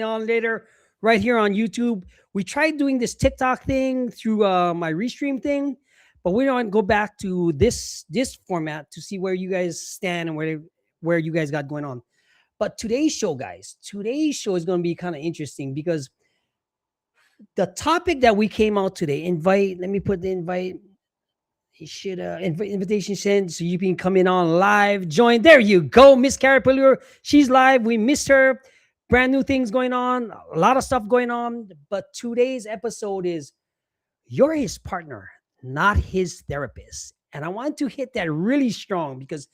on later right here on YouTube. We tried doing this TikTok thing through my restream thing, but we're going to go back to this format to see where you guys stand and where you guys got going on. But today's show, guys, today's show is going to be kind of interesting because the topic that we came out today, invite, let me put the invite. You should invitation sent so you can come in on live. Join. There you go, Miss Carrie Pallure. She's live. We missed her. Brand new things going on. A lot of stuff going on. But today's episode is you're his partner, not his therapist. And I want to hit that really strong because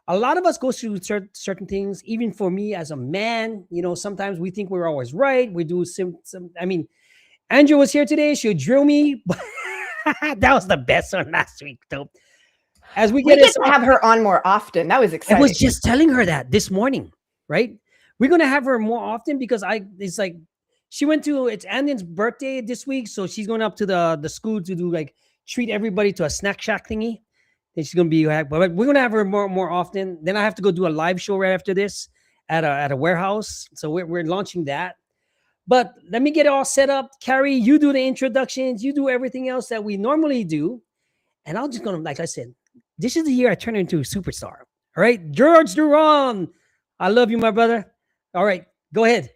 a lot of us go through certain things. Even for me as a man, sometimes we think we're always right. We do some. I mean, Andrew was here today. She'll drill me. That was the best one last week, though. As we get to have her on more often. That was exciting. I was just telling her that this morning, right? We're gonna have her more often because it's like she went to it's Andon's birthday this week, so she's going up to the school to do like treat everybody to a snack shack thingy. Then she's gonna be but we're gonna have her more often. Then I have to go do a live show right after this at a warehouse. So we're launching that. But let me get it all set up. Carrie, you do the introductions. You do everything else that we normally do. And I'm just going to, like I said, this is the year I turn into a superstar. All right. George Duran. I love you, my brother. All right. Go ahead.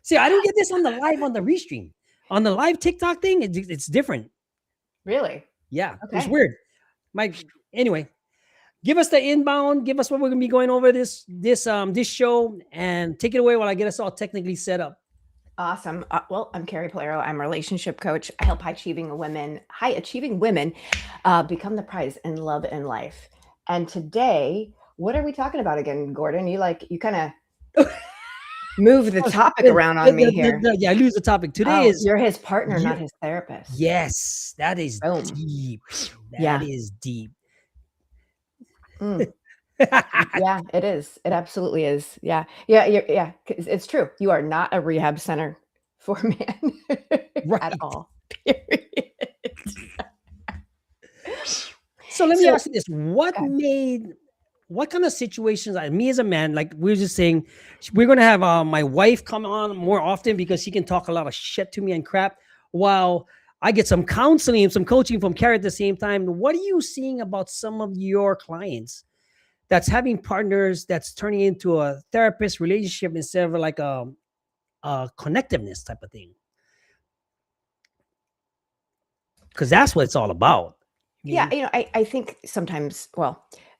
See, I don't get this on the restream. On the live TikTok thing, it's different. Really? Yeah. Okay. It's weird. Anyway. Give us the inbound. Give us what we're gonna be going over this show, and take it away while I get us all technically set up. Awesome. Well, I'm Carrie Pallure. I'm a relationship coach. I help high achieving women become the prize in love and life. And today, what are we talking about again, Gordon? You kind of move the topic around on me here. Yeah, I lose the topic. Today is you're his partner, not his therapist. Yes, that is deep. That is deep. Yeah, it is. It absolutely is. Yeah. It's true. You are not a rehab center for men at all. Period. So let me ask you this: what kind of situations? Me as a man, like we were just saying, we're gonna have my wife come on more often because she can talk a lot of shit to me and crap, while I get some counseling and some coaching from Carrie at the same time. What are you seeing about some of your clients that's having partners that's turning into a therapist relationship instead of like a connectiveness type of thing? Because that's what it's all about. Yeah. I think sometimes,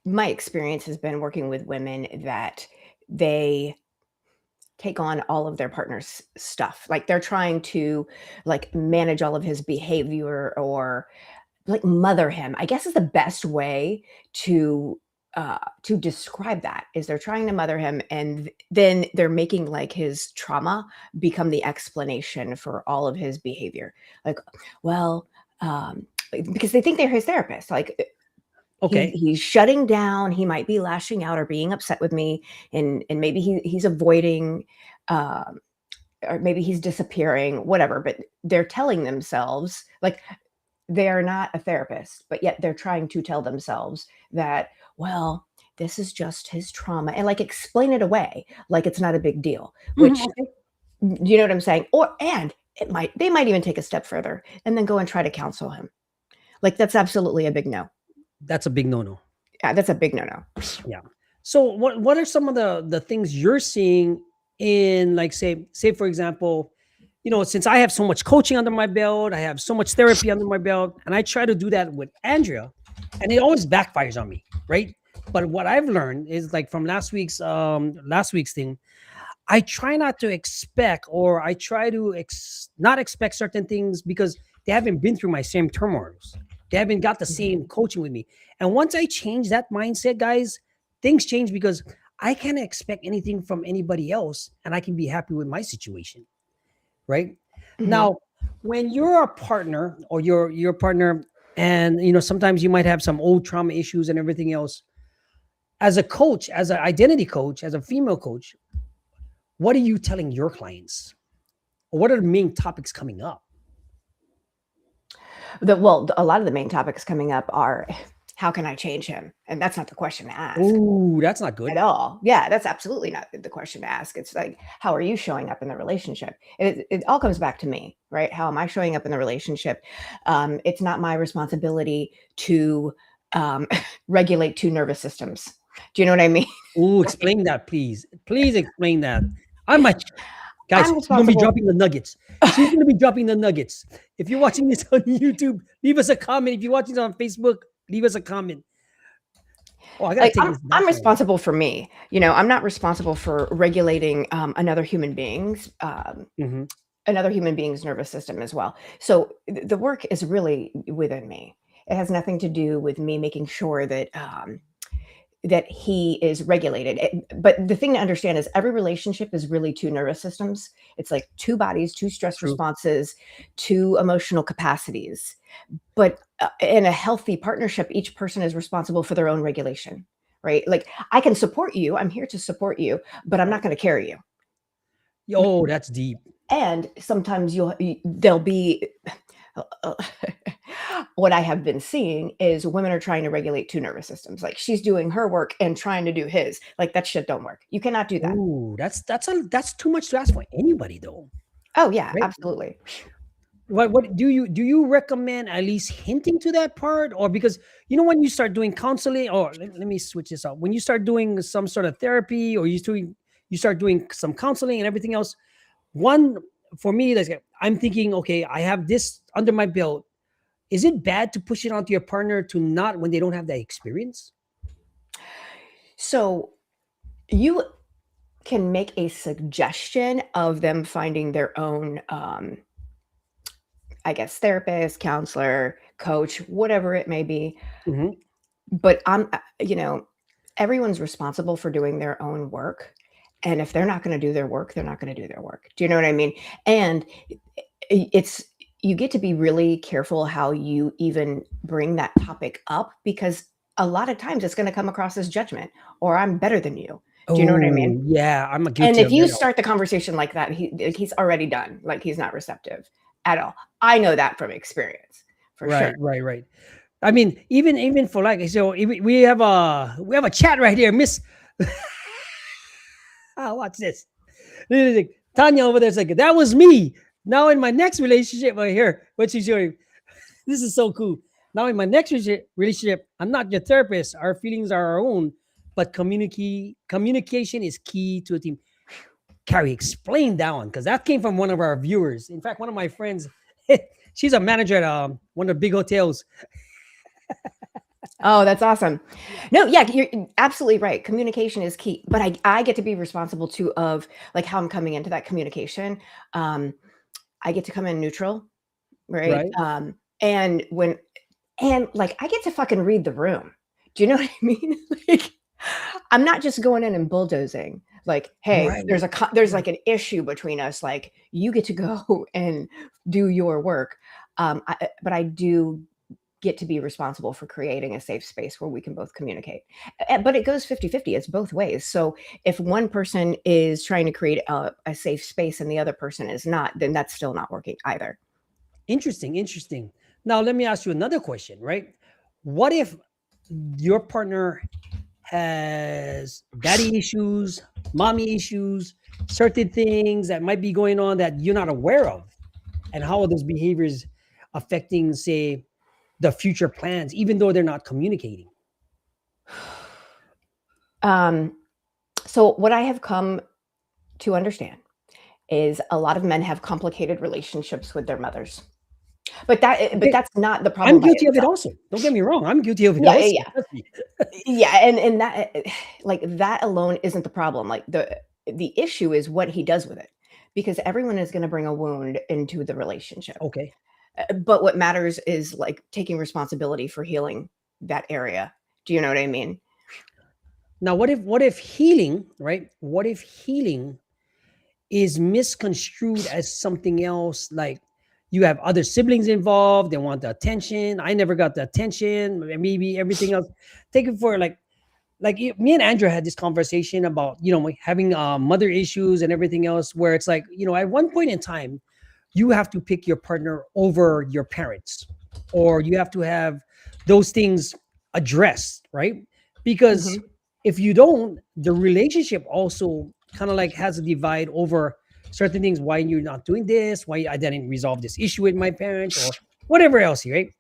my experience has been working with women that they take on all of their partner's stuff. Like they're trying to manage all of his behavior or mother him, I guess is the best way to describe that. Is they're trying to mother him, and then they're making his trauma become the explanation for all of his behavior. Because they think they're his therapist. Okay, he's shutting down. He might be lashing out or being upset with me, and maybe he's avoiding, or maybe he's disappearing, whatever. But they're telling themselves they are not a therapist, but yet they're trying to tell themselves that, this is just his trauma, and explain it away like it's not a big deal. Which, you know what I'm saying? They might even take a step further and then go and try to counsel him. That's absolutely a big no. That's a big no-no. Yeah, that's a big no-no. Yeah. So what are some of the things you're seeing in say for example, since I have so much coaching under my belt, I have so much therapy under my belt, and I try to do that with Andrea, and it always backfires on me, right? But what I've learned is from last week's thing, I try not to expect, or I try to not expect certain things because they haven't been through my same turmoils. They haven't got the same coaching with me. And once I change that mindset, guys, things change because I can't expect anything from anybody else, and I can be happy with my situation, right? Now, when you're a partner or your partner, and sometimes you might have some old trauma issues and everything else, as a coach, as an identity coach, as a female coach, what are you telling your clients? Or what are the main topics coming up? A lot of the main topics coming up are how can I change him? And that's not the question to ask Oh, that's not good. at all. Yeah, that's absolutely not the question to ask. It's like, how are you showing up in the relationship? It all comes back to me, right? How am I showing up in the relationship? It's not my responsibility to regulate two nervous systems. Do you know what I mean? Oh, explain that, please. Please explain that. I might, guys, I'm she's gonna be responsible. dropping the nuggets. She's gonna be dropping the nuggets. If you're watching this on YouTube, leave us a comment. If you're watching this on Facebook, leave us a comment. Oh, I gotta Like take this I'm bathroom. responsible for me. I'm not responsible for regulating Hmm. another human being's nervous system as well. So the work is really within me. It has nothing to do with me making sure that he is regulated. But the thing to understand is every relationship is really two nervous systems. It's like two bodies, two stress True. responses, two emotional capacities. But in a healthy partnership, each person is responsible for their own regulation, right? Like I can support you. I'm here to support you, but I'm not going to carry you. Oh, that's deep. And sometimes there'll be what I have been seeing is women are trying to regulate two nervous systems. Like she's doing her work and trying to do his. Like that shit don't work. You cannot do that. Oh, that's too much to ask for anybody, though, Oh yeah, right? absolutely. What do you recommend at least hinting to that part, or because when you start doing counseling, or let me switch this up. When you start doing some sort of therapy, or you start doing some counseling and everything else, one for me, like, I'm thinking, okay, I have this under my belt. Is it bad to push it onto your partner to not when they don't have that experience? So you can make a suggestion of them finding their own I guess therapist, counselor, coach, whatever it may be. Hmm. But everyone's responsible for doing their own work. And if they're not going to do their work, they're not going to do their work. Do you know what I mean? And it's you get to be really careful how you even bring that topic up because a lot of times it's going to come across as judgment or I'm better than you. Do you know what I mean? Oh, yeah, I'm And guilty if of you that. start the conversation like that, he's already done. Like he's not receptive at all. I know that from experience for Right, sure. right, right. I mean, even for like, so we have a chat right here, Miss. Watch this. Tanya over there's like, that was me. Now in my next relationship right here, what she's doing. This is so cool. Now in my next relationship, I'm not your therapist. Our feelings are our own, but communication is key to a team. Carrie, explain that one because that came from one of our viewers. In fact, one of my friends, she's a manager at one of the big hotels. Oh, that's awesome. No, yeah, you're absolutely right. Communication is key, but I get to be responsible too of like how I'm coming into that communication. Um, I get to come in neutral, right? Right, And like I get to fucking read the room. Do you know what I mean? Like I'm not just going in and bulldozing. Like, hey, right, there's right. like an issue between us. Like you get to go and do your work. But I do get to be responsible for creating a safe space where we can both communicate. But it goes 50-50. It's both ways. So if one person is trying to create a safe space and the other person is not, then that's still not working either. Interesting, interesting. Now let me ask you another question. Right, what if your partner has daddy issues, mommy issues, certain things that might be going on that you're not aware of, and how are those behaviors affecting, say, the future plans, even though they're not communicating? Um, so what I have come to understand is a lot of men have complicated relationships with their mothers. But Okay, that's not the I'm problem by guilty of it itself. also. Don't get me wrong. I'm guilty of it Yeah, also. yeah, Trust me. yeah. Yeah, and that like that alone isn't the problem. Like the issue is what he does with it. Because everyone is going to bring a wound into the relationship. Okay. But what matters is like taking responsibility for healing that area. Do you know what I mean? Now, what if healing, right? What if healing is misconstrued as something else? Like you have other siblings involved, they want the attention. I never got the attention. Maybe everything else. Take it for me and Andrew had this conversation about like having mother issues and everything else, where it's like at one point in time you have to pick your partner over your parents, or you have to have those things addressed, right? Because Mm-hmm. if you don't, the relationship also kind of like has a divide over certain things. Why you're not doing this? Why I didn't resolve this issue with my parents or whatever else, right?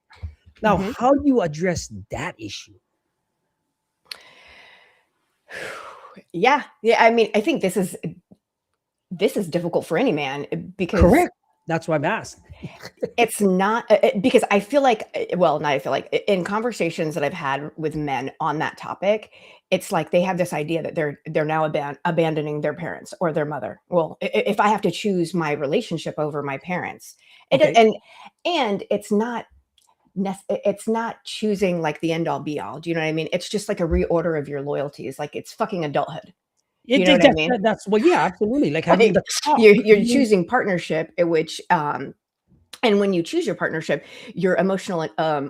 Now, Mm-hmm. how do you address that issue? Yeah. Yeah. I mean, I think this is difficult for any man because Correct. That's why I'm asked. it's not because I feel like well, not I feel like in conversations that I've had with men on that topic, it's like they have this idea that they're now abandoning their parents or their mother. Well, if I have to choose my relationship over my parents, Okay. and it's not choosing like the end all be all. Do you know what I mean? It's just like a reorder of your loyalties. Like it's fucking adulthood. Do you know what I mean? That's well, yeah, absolutely. Like having Like the talk. you're choosing partnership, in which and when you choose your partnership, your emotional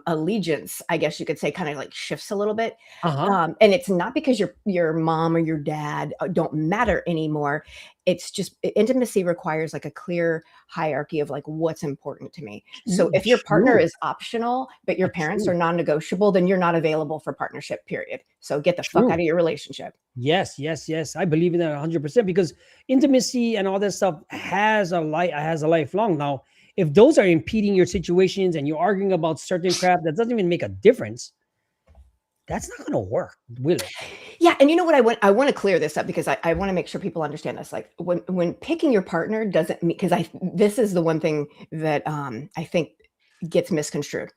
allegiance, I guess you could say, kind of like shifts a little bit. Uh huh. And it's not because your mom or your dad don't matter anymore. It's just intimacy requires like a clear hierarchy of like what's important to me. So if your partner True. is optional, but your parents True. are non-negotiable, then you're not available for partnership, period. So get the fuck out True. of your relationship. Yes, yes, yes. I believe in that 100% because intimacy and all that stuff has a lifelong. Now, if those are impeding your situations and you're arguing about certain crap that doesn't even make a difference, that's not going to work, will it? Yeah, and you know what I want to clear this up because I want to make sure people understand this. Like when picking your partner doesn't mean because I this is the one thing that I think gets misconstrued.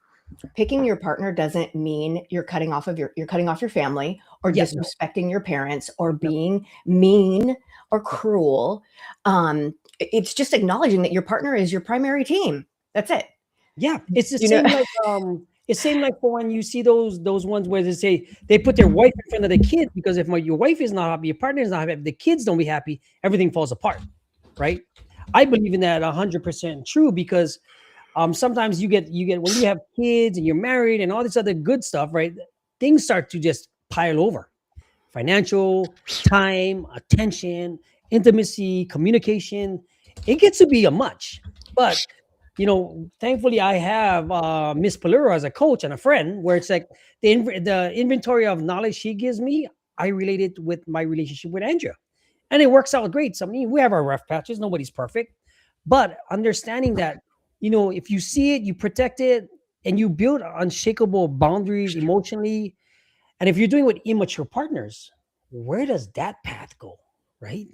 Picking your partner doesn't mean you're cutting off your family or Yeah, no, disrespecting your parents or no, being mean or no. cruel. It's just acknowledging that your partner is your primary team. That's it. Yeah, it's the You know, same like it's same like for when you see those ones where they say they put their wife in front of the kids because if your wife is not happy, your partner is not happy, if the kids don't be happy, everything falls apart, right? I believe in that 100% true because sometimes you get when you have kids and you're married and all this other good stuff, right? Things start to just pile over. Financial, time, attention, intimacy, communication. It gets to be a much. But thankfully I have Miss Paluro as a coach and a friend where it's like the inventory of knowledge she gives me, I relate it with my relationship with Andrea. And it works out great. So I mean, we have our rough patches, nobody's perfect. But understanding that, if you see it, you protect it, and you build unshakable boundaries emotionally. And if you're doing with immature partners, where does that path go? Right?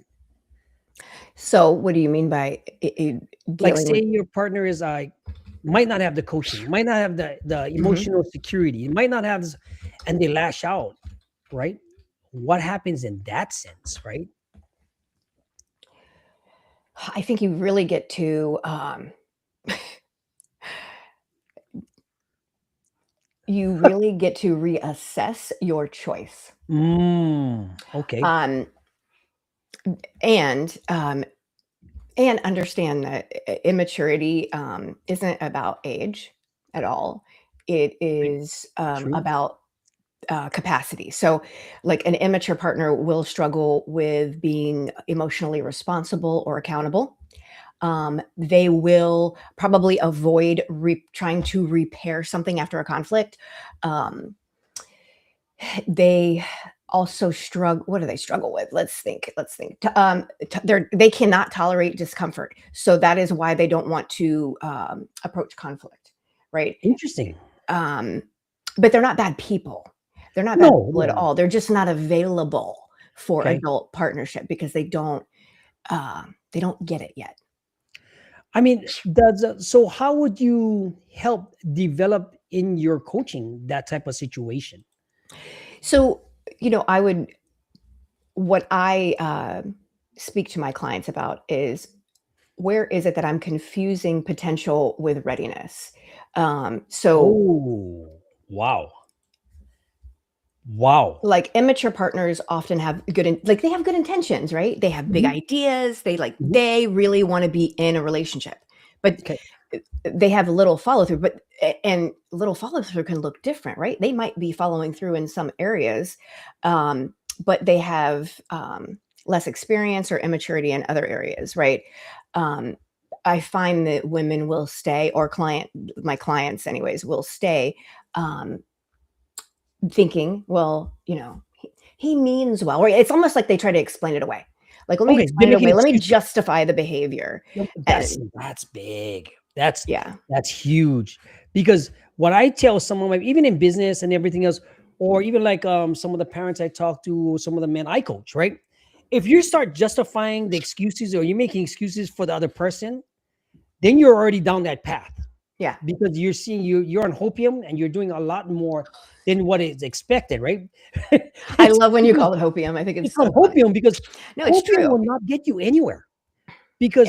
so what do you mean by Like dealing say with? your partner is like might not have the coaching, might not have the Mhm. emotional security, might not have this, and they lash out, right? What happens in that sense, right? I think you really get to you really get to reassess your choice. Okay. Um, and understand that immaturity isn't about age at all. It Right. is True. about capacity. So, like an immature partner will struggle with being emotionally responsible or accountable. They will probably avoid trying to repair something after a conflict. Um, they also struggle. What do they struggle with? Let's think. They cannot tolerate discomfort, so that is why they don't want to approach conflict, right? Interesting. Um, but they're not bad people. They're not bad No, people no, at no. all. They're just not available for Okay. adult partnership because they don't get it yet. I mean, so how would you help develop in your coaching that type of situation? So, I would what I speak to my clients about is where is it that I'm confusing potential with readiness? So, Oh, wow. Wow. like immature partners often have like they have good intentions, right? They have big Mhm, ideas. mhm. They really want to be in a relationship, but Okay. they have little follow through. And little follow through can look different, right? They might be following through in some areas, but they have less experience or immaturity in other areas, right? Um, I find that women will stay, or my clients, anyways, will stay. Um, thinking, well, he means well, right? It's almost like they try to explain it away. Like, let me Okay, they're explain it making away. Let me excuses. justify the behavior. No, And that's big. That's yeah. that's huge. Because what I tell someone, like even in business and everything else, or even like some of the parents I talk to, some of the men I coach, right? If you start justifying the excuses or you're making excuses for the other person, then you're already down that path Yeah. because you're seeing you're on hopium and you're doing a lot more than what is expected, right? I it's love when you call it hopium. I think it's it's called so funny. hopium because No, it's hopium true. will not get you anywhere Yeah. because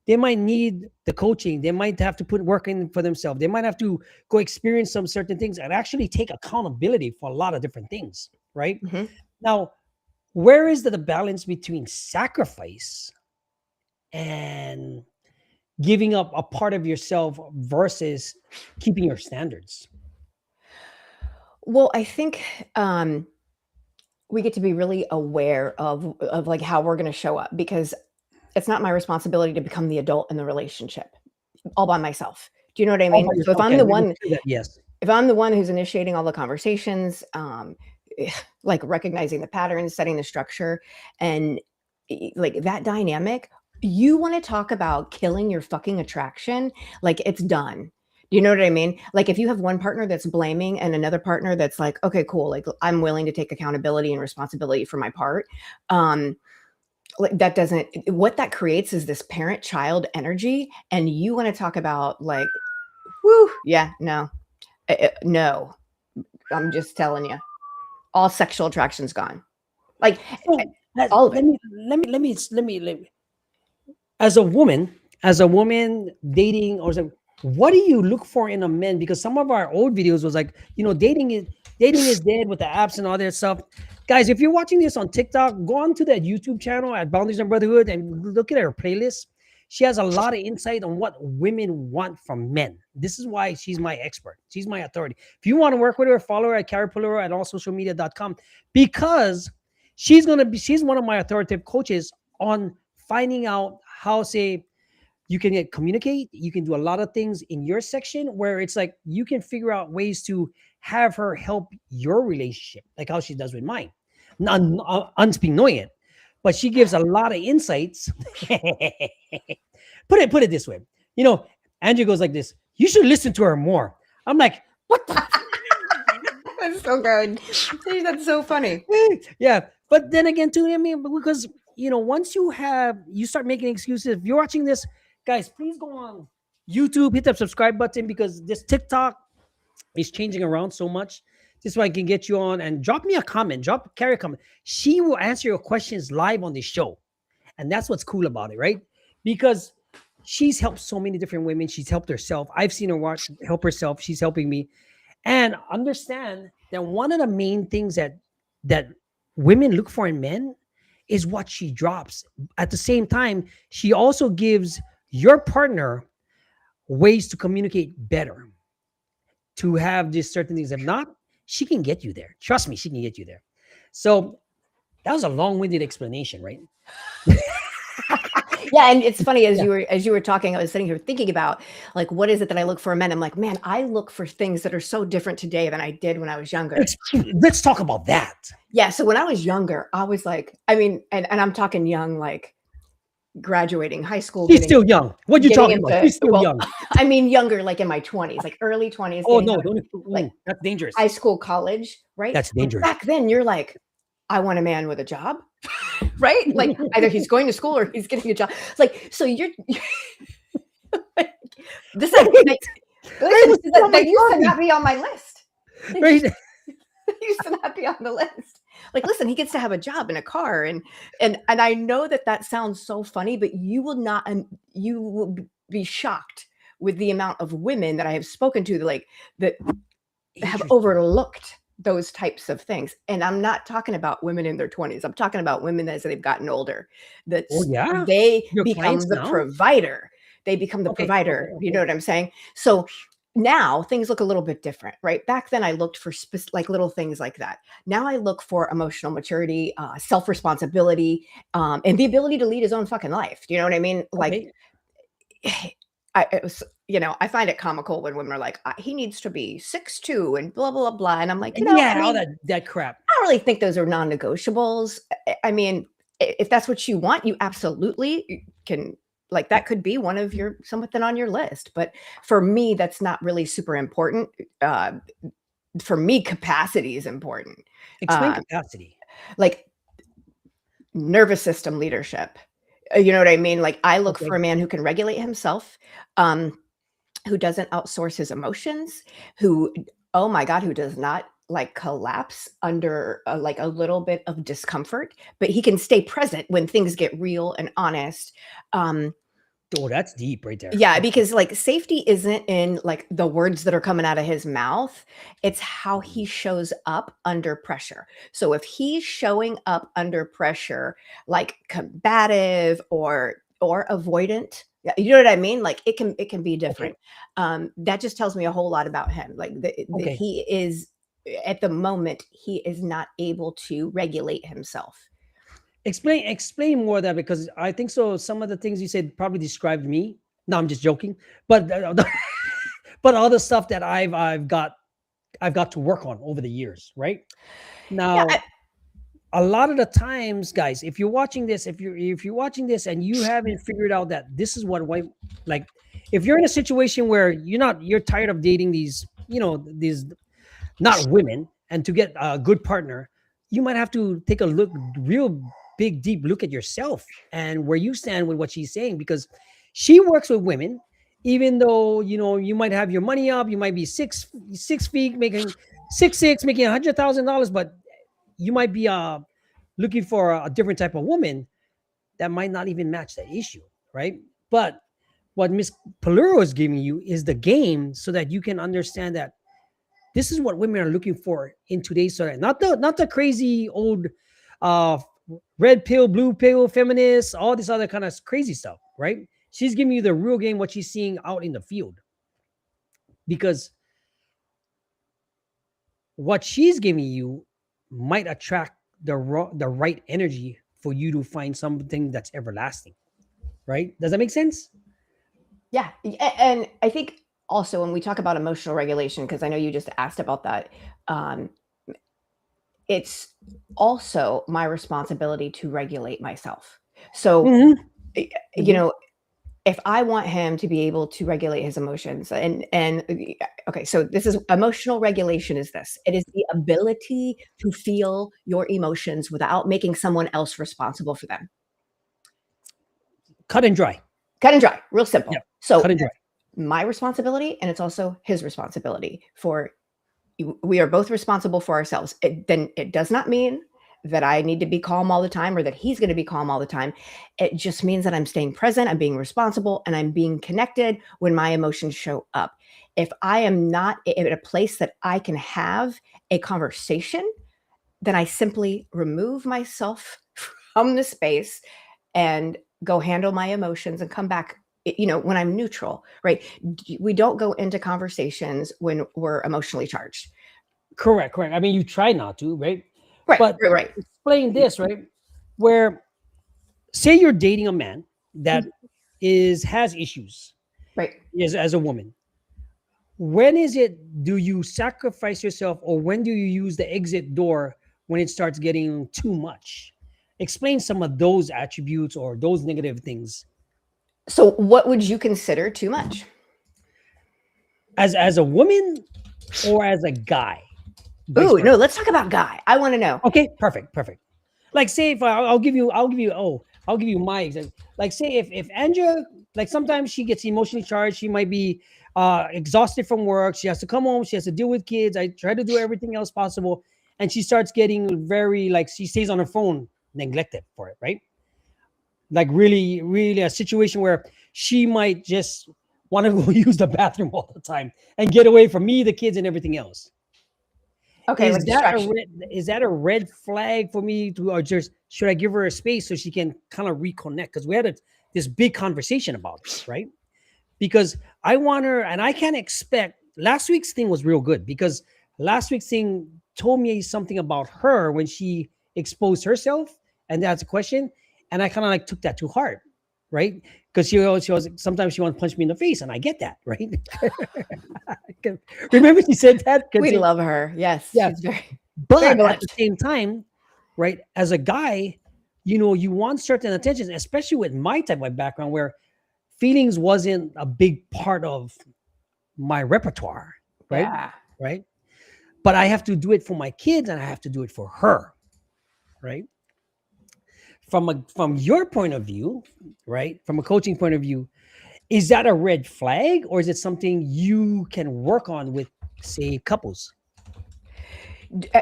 they might need the coaching. They might have to put work in for themselves. They might have to go experience some certain things and actually take accountability for a lot of different things, right? Hmm. Now, where is the balance between sacrifice and giving up a part of yourself versus keeping your standards? Well, I think we get to be really aware of like how we're going to show up, because it's not my responsibility to become the adult in the relationship all by myself. Do you know what I All by mean? So yourself. Okay, let me do that. Yes. if I'm the one who's initiating all the conversations, like recognizing the patterns, setting the structure, and like that dynamic, you want to talk about killing your fucking attraction, like it's done. Do you know what I mean? Like if you have one partner that's blaming and another partner that's like, okay, cool, like I'm willing to take accountability and responsibility for my part. Um, like that doesn't, what that creates is this parent child energy. And you want to talk about like, whoo, yeah, no, no, I'm just telling you, all sexual attraction's gone. Like So all of let it. me as a woman, dating or something, what do you look for in a man? Because some of our old videos was like, dating is dead with the apps and all that stuff. Guys, if you're watching this on TikTok, go on to that YouTube channel at Boundaries and Brotherhood and look at her playlist. She has a lot of insight on what women want from men. This is why she's my expert. She's my authority. If you want to work with her, follow her at Carrie Pulero at allsocialmedia.com because she's one of my authoritative coaches on finding out how, say, you can communicate, you can do a lot of things in your section where it's like you can figure out ways to have her help your relationship, like how she does with mine, not unspeak knowing it, but she gives a lot of insights. Put it this way, Andrew goes like this: you should listen to her more. I'm like, what the That's so good. That's so funny. yeah, but then again, too, I mean, because once you start making excuses. If you're watching this, guys, please go on YouTube, hit that subscribe button because this TikTok is changing around so much. This way I can get you on and drop me a comment, carry a comment. She will answer your questions live on the show, and that's what's cool about it, right? Because she's helped so many different women. She's helped herself. I've seen her help herself. She's helping me, and understand that one of the main things that women look for in men is what she drops. At the same time, she also gives your partner ways to communicate better, to have these certain things. If not, she can get you there. Trust me, she can get you there. So that was a long-winded explanation, right? Yeah, and it's funny Yeah. as you were talking, I was sitting here thinking about like what is it that I look for in men? I'm like, man, I look for things that are so different today than I did when I was younger. Let's talk about that. Yeah, so when I was younger, I was like, I mean, and I'm talking young, like graduating high school, She's still young. What you getting talking about? into, She's still well, young. I mean younger, like in my 20s, like early 20s, Oh getting no, out of don't. like That's dangerous. high school, college, right? That's But dangerous. back then you're like, I want a man with a job, right? Like either he's going to school or he's getting a job. It's like, so you're this is Right. listen, On my that used to coffee. not be on my list. Right. It used to not be on the list. Like, listen, he gets to have a job and a car, and I know that sounds so funny, but you will not, and you will be shocked with the amount of women that I have spoken to, like that have overlooked those types of things. And I'm not talking about women in their 20s. I'm talking about women as they've gotten older. That Oh yeah. they Your become clients the now? provider. They become the Okay. provider. You know what I'm saying? So now things look a little bit different, right? Back then I looked for like little things like that. Now I look for emotional maturity, self-responsibility, and the ability to lead his own fucking life. Do you know what I mean? Like Okay. I find it comical when women are like, he needs to be 6'2" and blah, blah, blah. And I'm like, I Yeah, all mean, that crap. I don't really think those are non-negotiables. I mean, if that's what you want, you absolutely can. Like that could be one of your something on your list. But for me, that's not really super important. For me, capacity is important. Explain capacity. Like nervous system leadership. You know what I mean? Like I look Okay. for a man who can regulate himself, who doesn't outsource his emotions, who, oh my God, who does not like collapse under like a little bit of discomfort, but he can stay present when things get real and honest. Oh, that's deep right there. Yeah, because like safety isn't in like the words that are coming out of his mouth. It's how he shows up under pressure. So if he's showing up under pressure like combative or avoidant, you know what I mean? Like it can be different. That just tells me a whole lot about him. Like Okay. he is at the moment he is not able to regulate himself. Explain more of that, because I think so. Some of the things you said probably described me. No, I'm just joking. But but all the stuff that I've got to work on over the years, right? Yeah, Now, a lot of the times, guys, if you're watching this, if you're watching this and you haven't figured out that this is what white, like, if you're in a situation where you're tired of dating these, these not women, and to get a good partner, you might have to take a real big, deep look at yourself and where you stand with what she's saying, because she works with women, even though you might have your money up, you might be 6 feet, making 6'6", making $100,000, but you might be looking for a different type of woman that might not even match that issue, right? But what Miss Paluro is giving you is the game, so that you can understand that this is what women are looking for in today's society. Not the crazy old uh red pill, blue pill feminists, all this other kind of crazy stuff, right? She's giving you the real game, what she's seeing out in the field. Because what she's giving you might attract the right energy for you to find something that's everlasting, right? Does that make sense? yeah. And I think also when we talk about emotional regulation, because I know you just asked about that, um, it's also my responsibility to regulate myself. So, Mm-hmm. you Mm-hmm. know, if I want him to be able to regulate his emotions and okay, so this is emotional regulation is this. It is the ability to feel your emotions without making someone else responsible for them. Cut and dry. Cut and dry, real Yeah. simple. Cut So and dry. my responsibility and it's also his responsibility for we are both responsible for ourselves. Then it does not mean that I need to be calm all the time or that he's going to be calm all the time. It just means that I'm staying present, I'm being responsible, and I'm being connected when my emotions show up. If I am not in a place that I can have a conversation, then I simply remove myself from the space and go handle my emotions and come back when I'm neutral, right? We don't go into conversations when we're emotionally charged. Correct. I mean, you try not to, right? Right, But right, right. explain this, right? Where, say you're dating a man that Mhm. has issues, Right. as a woman. When is it do you sacrifice yourself, or when do you use the exit door when it starts getting too much? Explain some of those attributes or those negative things. So what would you consider too much? As a woman or as a guy, vice Ooh, versa. no, let's talk about guy. I want to know. Okay, perfect. Like, say if I'll give you my example. Like, say if Andrea, like, sometimes she gets emotionally charged, she might be exhausted from work, she has to come home, she has to deal with kids, I try to do everything else possible, and she starts getting very, like, she stays on her phone, neglected for it, right? Like, really, really a situation where she might just want to go use the bathroom all the time and get away from me, the kids, and everything else. Okay, Is like that a distraction. red flag for me to, or just should I give her a space so she can kind of reconnect? Because we had this big conversation about this, right? Because I want her, and I can't expect. Last week's thing was real good, because last week's thing told me something about her when she exposed herself, and that's a question, and I kind of like took that to heart, right? Because she was sometimes she wants to punch me in the face, and I get that, right? Remember she said that? We love her. Yes, Yeah. she's very, very But at the beloved. same time, right, as a guy, you want certain attention, especially with my type of background where feelings wasn't a big part of my repertoire, right? Yeah. Right. But I have to do it for my kids and I have to do it for her, right? From your point of view, right? From a coaching point of view, is that a red flag or is it something you can work on with, say, couples?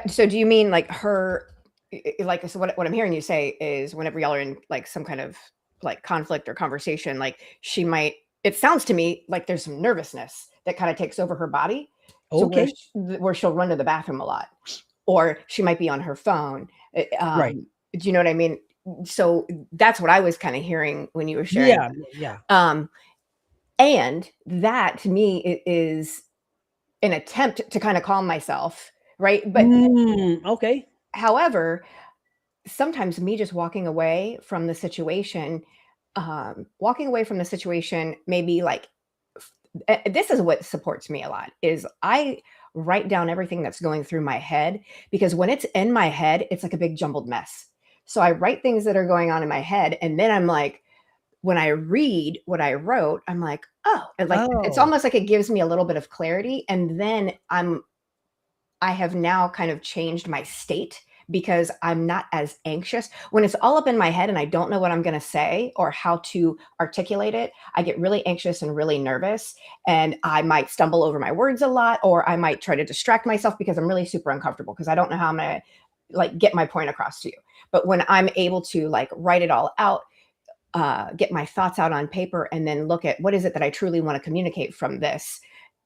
So do you mean like her, like, so what I'm hearing you say is whenever y'all are in like some kind of like conflict or conversation, like she might, it sounds to me like there's some nervousness that kind of takes over her body. So where, Okay. where she'll run to the bathroom a lot, or she might be on her phone. Right. Do you know what I mean? So that's what I was kind of hearing when you were sharing. Yeah. Yeah. And that to me is an attempt to kind of calm myself, right? But Okay. however, sometimes me just walking away from the situation, maybe like this is what supports me a lot is I write down everything that's going through my head, because when it's in my head, it's like a big jumbled mess. So I write things that are going on in my head, and then I'm like, when I read what I wrote, I'm like, oh, and like it's Oh. almost like it gives me a little bit of clarity, and then I have now kind of changed my state because I'm not as anxious. When it's all up in my head and I don't know what I'm going to say or how to articulate it, I get really anxious and really nervous. And I might stumble over my words a lot, or I might try to distract myself because I'm really super uncomfortable because I don't know how I'm going to like get my point across to you. But when I'm able to like write it all out, get my thoughts out on paper, and then look at what is it that I truly want to communicate from this,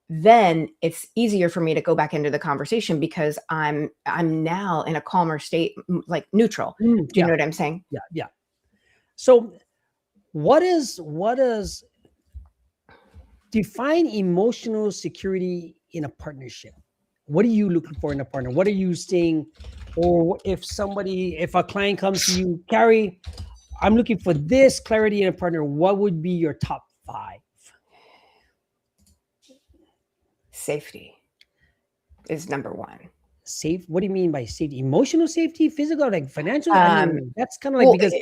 then it's easier for me to go back into the conversation because I'm now in a calmer state, like neutral. Do you Yeah. know what I'm saying? Yeah. Yeah. So what is define emotional security in a partnership? What are you looking for in a partner? What are you saying? Or if a client comes to you, Carrie, I'm looking for this clarity in a partner, what would be your top 5? Safety is number one. Safe? What do you mean by safety? Emotional safety, physical, like financial? I Um, mean, that's kind of like well, because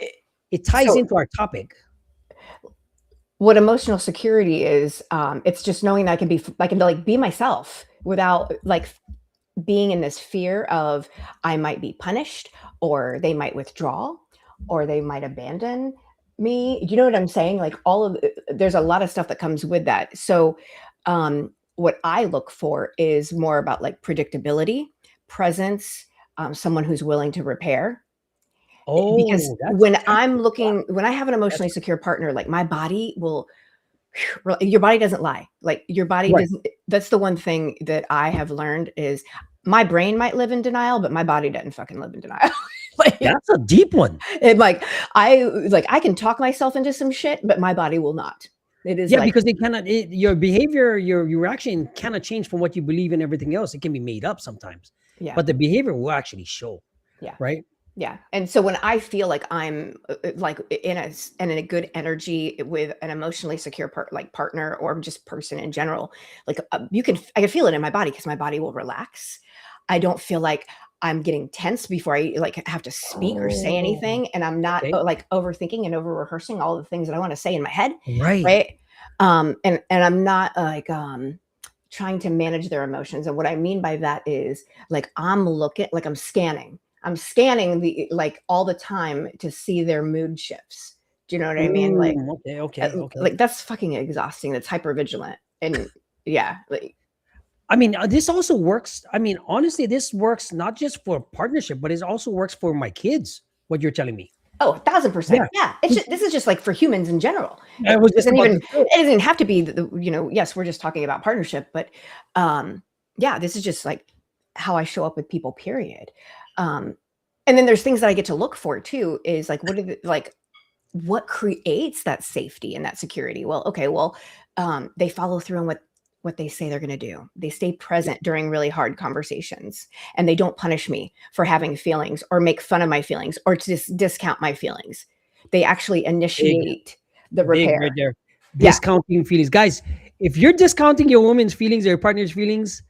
it ties so into our topic. what emotional security is, it's just knowing that I can like be myself without like being in this fear of I might be punished, or they might withdraw, or they might abandon me. Do you know what I'm saying? Like there's a lot of stuff that comes with that. So what I look for is more about like predictability, presence, someone who's willing to repair. Because Oh, that's when I have an that's emotionally secure partner, like my body will, your body doesn't lie. Like your body right. doesn't. That's the one thing that I have learned is my brain might live in denial, but my body doesn't fucking live in denial. Like, That's a deep one. and I can talk myself into some shit, but my body will not. It is Yeah, like, because your behavior, your reaction cannot change from what you believe in everything else. It can be made up sometimes, yeah, but the behavior will actually show, yeah. right? Yeah. And so when I feel like I'm like in a good energy with an emotionally secure partner or just person in general, like I can feel it in my body because my body will relax. I don't feel like I'm getting tense before I like have to speak or say Oh, anything. And I'm not okay. like overthinking and over rehearsing all the things that I want to say in my head. Right. Right. And I'm not like, trying to manage their emotions. And what I mean by that is like, I'm scanning the like all the time to see their mood shifts. Do you know what I mean? Okay, okay, okay. Like that's fucking exhausting. That's hyper vigilant. And yeah, like, I mean, this also works. I mean, honestly, this works not just for partnership, but it also works for my kids. What you're telling me? oh, 1,000%. Yeah, Yeah. This is just like for humans in general. I was just about to say. It doesn't have to be yes, we're just talking about partnership, but yeah, this is just like how I show up with people, period. Um, and then there's things that I get to look for too, is like, what creates that safety and that security? Well, okay, they follow through on what they say they're going to do. They stay present during really hard conversations, and they don't punish me for having feelings or make fun of my feelings or to discount my feelings. They actually Big. initiate the Big right repair. there. Yeah. Discounting feelings. Guys, if you're discounting your woman's feelings or your partner's feelings,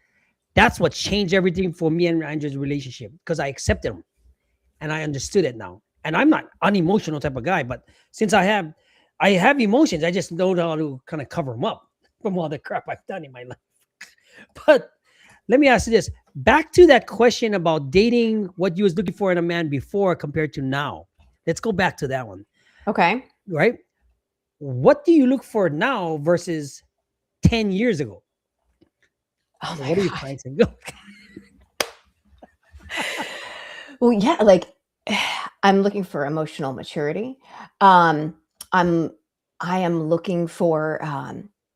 that's what changed everything for me and Andrew's relationship because I accepted them and I understood it now. And I'm not unemotional type of guy, but since I have emotions, I just know how to kind of cover them up from all the crap I've done in my life. But let me ask you this. Back to that question about dating, what you was looking for in a man before compared to now. Let's go back to that one, Okay. right? What do you look for now versus 10 years ago? Oh my What are you God. pricing? Go. Well, yeah, like I'm looking for emotional maturity. Um, I'm I am looking for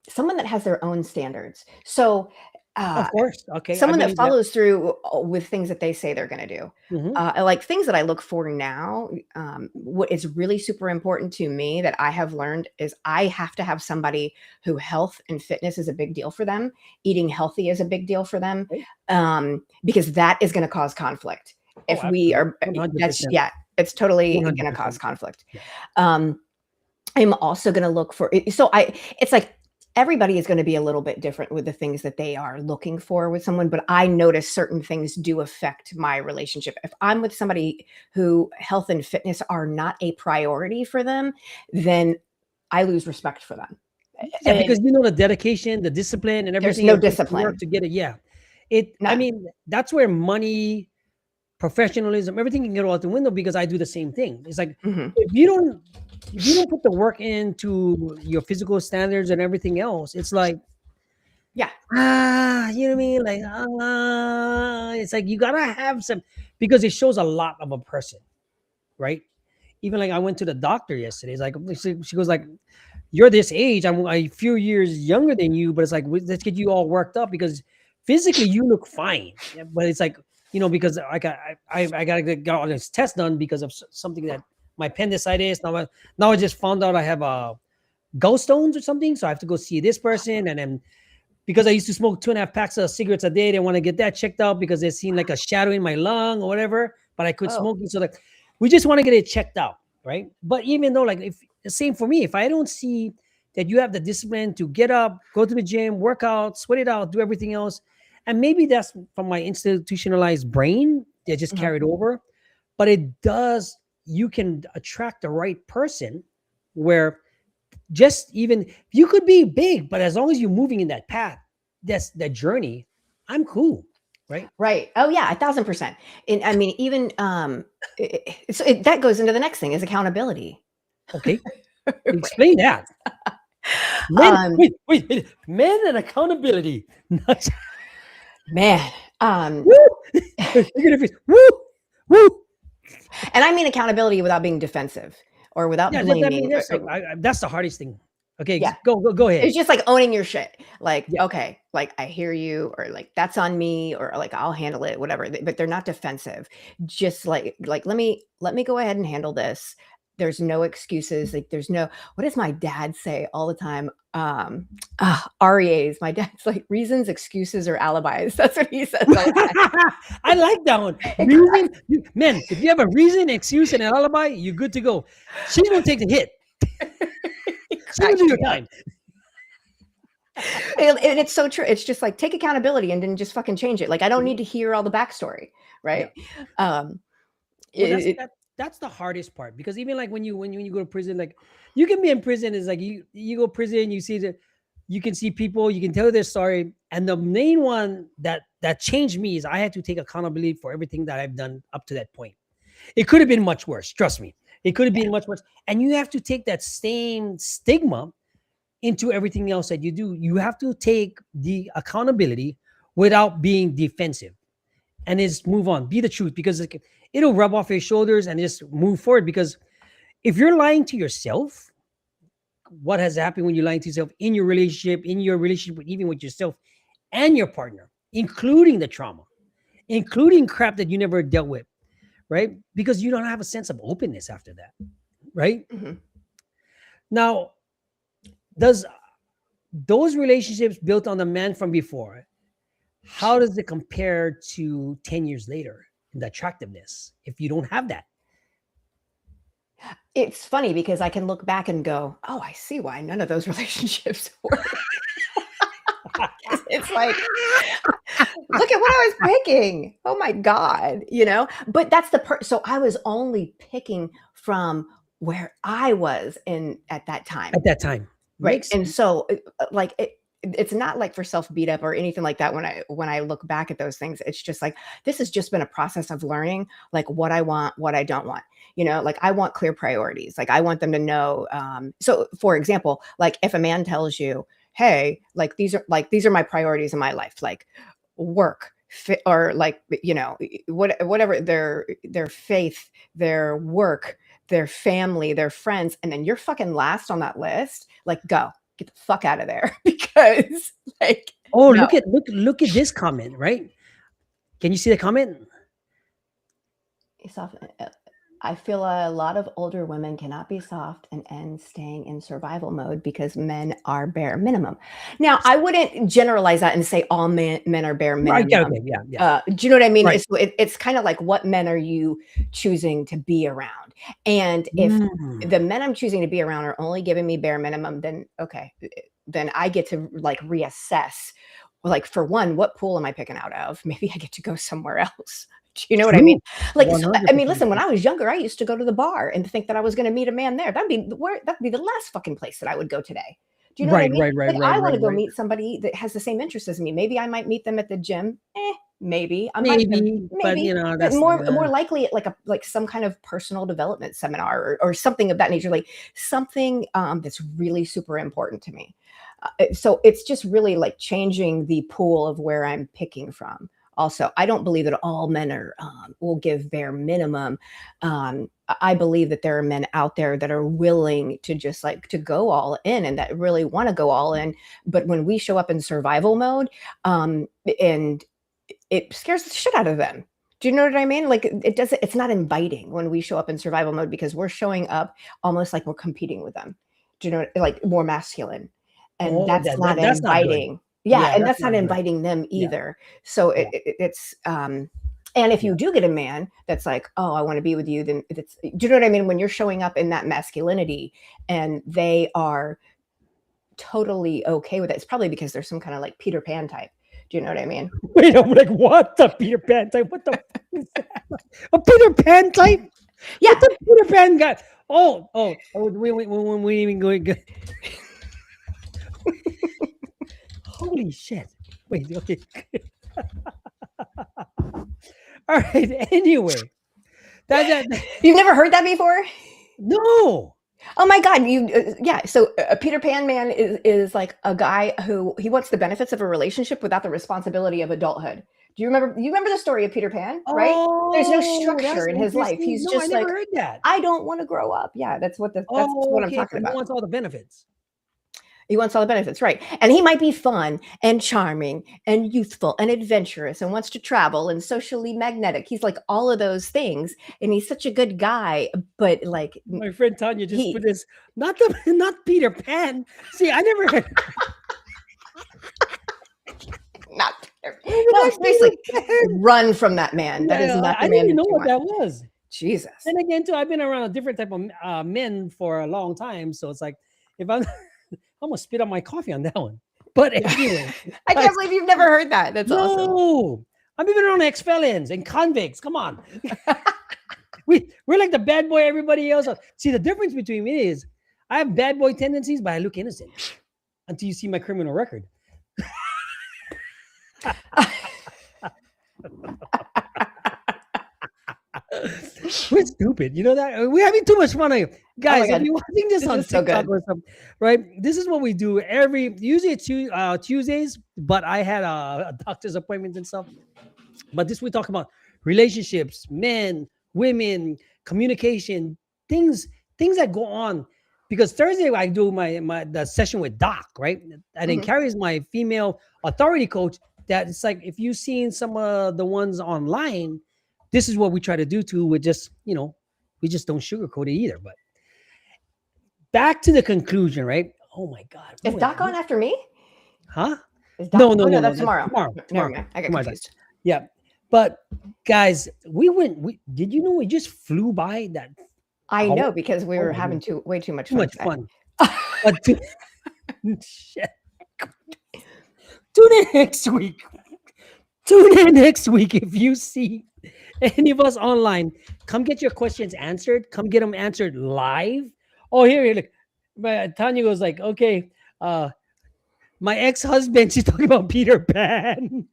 someone that has their own standards. So Of uh, course. Okay. I someone that believe that. follows through with things that they say they're going to do. Hmm. Like things that I look for now, what is really super important to me that I have learned is I have to have somebody who health and fitness is a big deal for them. Eating healthy is a big deal for them, Okay. because that is going to cause conflict. Oh, If we absolutely. are, that's, 100%. yeah, it's totally going to cause 100%. conflict. Yeah. Um, I'm also going to look for so it's like everybody is going to be a little bit different with the things that they are looking for with someone, but I notice certain things do affect my relationship. If I'm with somebody who health and fitness are not a priority for them, then I lose respect for them. Yeah, And because you know the dedication, the discipline, and there's everything no it takes to work discipline. to get it. Yeah. It, I None. mean, that's where money, professionalism, everything can go out the window because I do the same thing. It's like Mhm. if you don't put the work into your physical standards and everything else, it's like Yeah. you know what I mean? Like it's like you gotta have some because it shows a lot of a person, right? Even like I went to the doctor yesterday. It's like she goes like, "You're this age. I'm a few years younger than you, but it's like let's get you all worked up because physically you look fine." Yeah, but it's like because I gotta get all this test done because of something that my appendicitis. Now I just found out I have gallstones or something, so I have to go see this person, and then because I used to smoke 2.5 packs of cigarettes a day. They want to get that checked out because they seen like a shadow in my lung or whatever. But I quit Oh. smoking, so like we just want to get it checked out, right? But even though like if the same for me, if I don't see that you have the discipline to get up, go to the gym, work out, sweat it out, do everything else, and maybe that's from my institutionalized brain that just Mhm. carried over, but it does. You can attract the right person where just even you could be big, but as long as you're moving in that path, that's that journey, I'm cool, right? Right. Oh yeah, 1,000%. And I mean, even so that goes into the next thing is accountability. Okay, Right. explain that. Men, Um, wait. Men and accountability. Not- Man, um, Woo! Look at your face. Woo! Woo! and I mean accountability without being defensive or without Yeah, I mean, blaming. that's the hardest thing. Okay, Yeah, go ahead. it's just like owning your shit. Like, Yeah, okay, like I hear you, or like that's on me, or like I'll handle it, whatever. But they're not defensive. Just like let me go ahead and handle this. There's no excuses. Like there's no. What does my dad say all the time? REAs. My dad's like reasons, excuses, or alibis. That's what he says all the I like that one. time. Man, if you have a reason, excuse, and an alibi, you're good to go. She's gonna take the hit. It She's gonna cracks do your me up. time. And it's so true. It's just like take accountability and then just fucking change it. Like I don't need to hear all the backstory, Yeah. right? Um, Well, it, it, that's the hardest part because even like when you go to prison, like you can be in prison is like you go to prison, you can see people, you can tell their story, and the main one that changed me is I had to take accountability for everything that I've done up to that point. It could have been much worse. Trust me, it could have yeah, been much worse, and you have to take that same stigma into everything else that you do. You have to take the accountability without being defensive and is move on, be the truth because it'll rub off your shoulders and just move forward. Because if you're lying to yourself, what has happened when you're lying to yourself in your relationship, even with yourself and your partner, including the trauma, including crap that you never dealt with, right? Because you don't have a sense of openness after that, right? mhm. Now, does those relationships built on the man from before, how does it compare to 10 years later in the attractiveness if you don't have that? It's funny because I can look back and go, oh, I see why none of those relationships work. It's like, look at what I was picking. Oh my God, but that's so I was only picking from where I was in at that time. At that time. Right. Makes And so like it's not like for self beat up or anything like that. When I look back at those things, it's just like, this has just been a process of learning, like what I want, what I don't want, like I want clear priorities. Like I want them to know. So for example, like if a man tells you, hey, like these are my priorities in my life, like work, or like, whatever their faith, their work, their family, their friends, and then you're fucking last on that list, like get the fuck out of there. Because like, oh, no. look at this comment, right? Can you see the comment? I feel a lot of older women cannot be soft and end staying in survival mode because men are bare minimum. Now, I wouldn't generalize that and say all men are bare Right. minimum. Okay. Yeah. Do you know what I mean? Right. It's kind of like, what men are you choosing to be around? And if the men I'm choosing to be around are only giving me bare minimum, then okay, then I get to like reassess. Like, for one, what pool am I picking out of? Maybe I get to go somewhere else. Do you know what I mean? Like, I mean, listen, when I was younger, I used to go to the bar and think that I was going to meet a man there. That'd be the last fucking place that I would go today. Do you know what I mean? Like, I want to go meet somebody that has the same interests as me. Maybe I might meet them at the gym. Maybe I might, but that's more likely at like some kind of personal development seminar or something of that nature, like something that's really super important to me. So it's just really like changing the pool of where I'm picking from. Also, I don't believe that all men are will give bare minimum. I believe that there are men out there that are willing to just like to go all in and that really want to go all in. But when we show up in survival mode, and it scares the shit out of them. Do you know what I mean? Like it's not inviting when we show up in survival mode because we're showing up almost like we're competing with them. Do you know, like more masculine? And that's not inviting. Yeah, and that's not inviting them either. So it's and if you do get a man that's like, oh, I want to be with you, then do you know what I mean? When you're showing up in that masculinity and they are totally okay with it, it's probably because there's some kind of like Peter Pan type. Do you know what I mean? Wait, I'm like, what the Peter Pan type? What the fuck is that? A Peter Pan type? Yeah, what the Peter Pan guy. Oh, we even going good. Holy shit! Wait, okay. All right. Anyway, that you've never heard that before? No. Oh my God! Yeah. So a Peter Pan man is like a guy who he wants the benefits of a relationship without the responsibility of adulthood. Do you remember the story of Peter Pan? Right? There's no structure in his life. He's just I never heard that. I don't want to grow up. Yeah, that's what I'm talking about. He wants all the benefits. He wants all the benefits, right? And he might be fun and charming and youthful and adventurous and wants to travel and socially magnetic. He's like all of those things, and he's such a good guy. But like my friend Tanya just put this, not Peter Pan. See, I never heard. Not Peter Pan. No, seriously, run from that man. That is not the man. I didn't even know what that was. Jesus. And again, too, I've been around a different type of men for a long time, so it's like if I'm gonna spit on my coffee on that one. But anyway, I can't believe you've never heard that. That's awesome. No, I'm even around ex-felons and convicts. Come on, we're like the bad boy. Everybody else. See, the difference between me is I have bad boy tendencies, but I look innocent until you see my criminal record. We're stupid, you know that? We're having too much fun here. Guys, if you're watching this on TikTok or something, right? This is what we do usually it's Tuesdays, but I had a doctor's appointment and stuff. But this we talk about relationships, men, women, communication, things that go on. Because Thursday I do the session with Doc, right? And then Carrie's my female authority coach. That it's like if you've seen some of the ones online, this is what we try to do too. We just don't sugarcoat it either. But back to the conclusion, right? Oh my God. Is Doc on after me? Huh? No, that's tomorrow. Tomorrow. I got confused. Yeah. But guys, did you know we just flew by that I know because we were my having God, way too much too fun much today. fun. But shit. Tune in next week. Tune in next week if you see any of us online. Come get your questions answered. Come get them answered live. Oh, here, look. Tanya goes like, okay, uh, my ex-husband, she's talking about Peter Pan.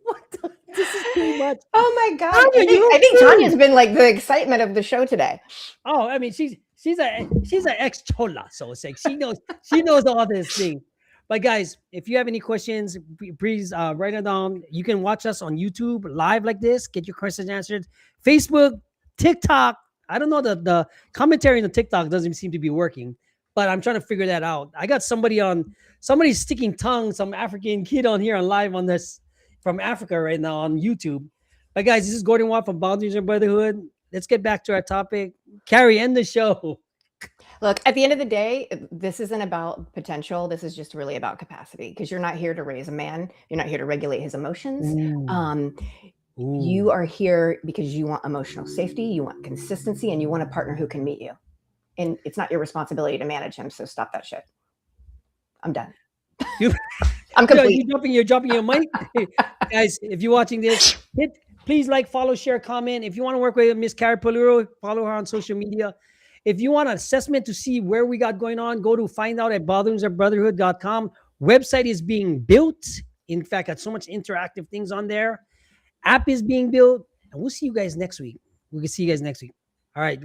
What this is too much. Oh my God. Tanya, I you think too. Tanya's been like the excitement of the show today. Oh, I mean, she's an ex chola, so it's like she knows all this thing. But guys, if you have any questions, please write it down. You can watch us on YouTube live like this. Get your questions answered. Facebook, TikTok. I don't know, the commentary on the TikTok doesn't seem to be working, but I'm trying to figure that out. I got somebody's sticking tongue, some African kid on here on live on this from Africa right now on YouTube. But guys, this is Gordon Watt from Boundaries and Brotherhood. Let's get back to our topic. Carrie, end the show. Look, at the end of the day, this isn't about potential. This is just really about capacity because you're not here to raise a man. You're not here to regulate his emotions. You are here because you want emotional safety, you want consistency, and you want a partner who can meet you. And it's not your responsibility to manage him. So stop that shit. I'm done. I'm complete. You're dropping your mic. Guys, if you're watching this, please like, follow, share, comment. If you want to work with Miss Carrie Poluro, follow her on social media. If you want an assessment to see where we got going on, go to find out at bothersofbrotherhood.com. Website is being built. In fact, got so much interactive things on there. App is being built. And we'll see you guys next week. We can see you guys next week. All right.